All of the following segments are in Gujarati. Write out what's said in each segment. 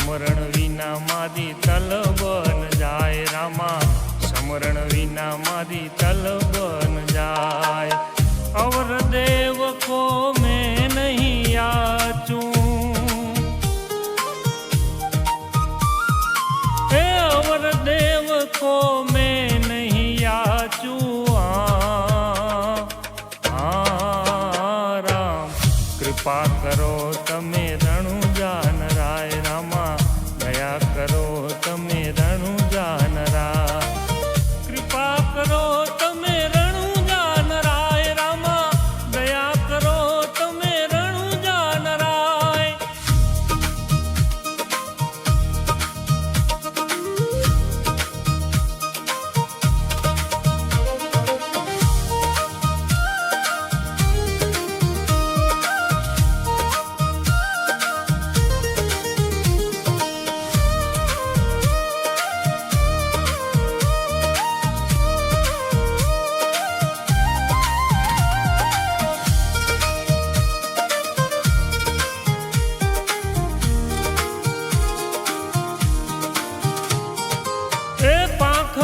સમરણ વિના મારી તલબ ન જાય રામા, સમરણ વિના મારી તલબ ન જાય। અવર દેવ કો મેં નહીં યાચું, હે અવર દેવ કો મેં નહીં યાચું। રામ કૃપા કરો તમે રણુજા નરાય રામા, દયા કરો તમે રણુજા નરા, કૃપા કરો તમે રણુજા નરાય રામા, દયા કરો તમે રણુજા નરાય।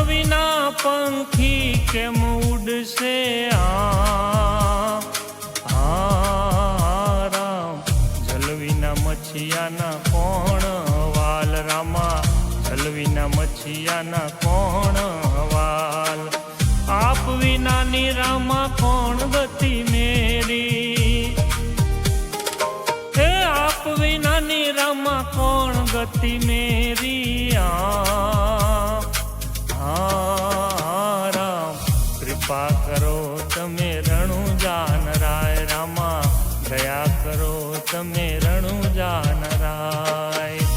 વિના પંખી કેમ ઉડશે રામ, જલ વિના મચ્છિયાના કોણ હવાલ રામા, જલ વિના મચ્છિયાના કોણ હવાલ। આપ વિનાની રામા કોણ ગતિ મેરી, હે આપ વિનાની રામા કોણ ગતિ મેરી। રામ કૃપા કરો તમે રણુજા નરાય રામા, દયા કરો તમે રણુજા નરાય।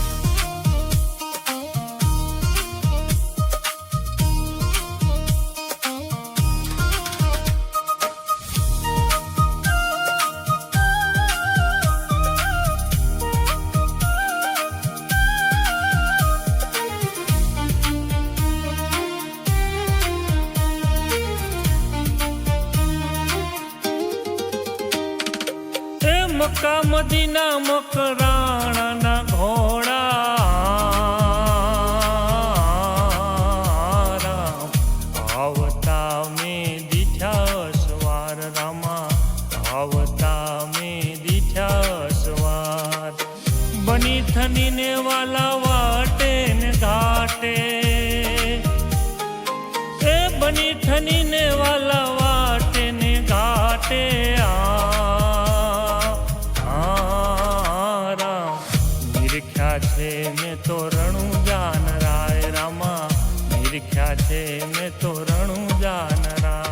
મક્કા મદીના મકરાણાના ઘોડા રામ, આવતા મેં દીઠા સવાર રામા, આવતા મેં દીઠા સવાર। બની થનીને વાલા વાટે ને ઘાટે, એ બની થનીને વાલા વાટે ને ઘાટે છે મેં તો રણુજા નરાય રામા, નિરખ્યા છે મેં તો રણુજા નરાય।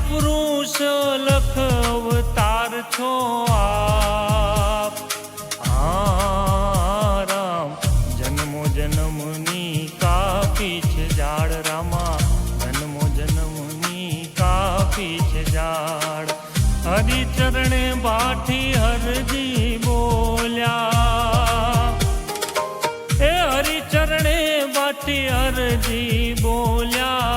પુરુષ લખ અવતાર છો આપ, રામ જન્મો જન્મની કાપી છે ઝાડ રામા, જન્મો જન્મની કાપી છે ઝાડ। હરિચરણે બાઠી હરજી બોલ્યા, એ હરિચરણે બાઠી હરજી બોલ્યા।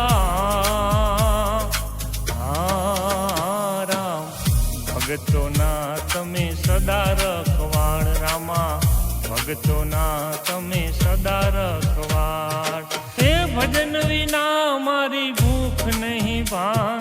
ભગતોના તમે સદા રખવાળ રામા, ભગતોના તમે સદા રખવાળ। એ ભજન વિના મારી ભૂખ નહીં ભાંગ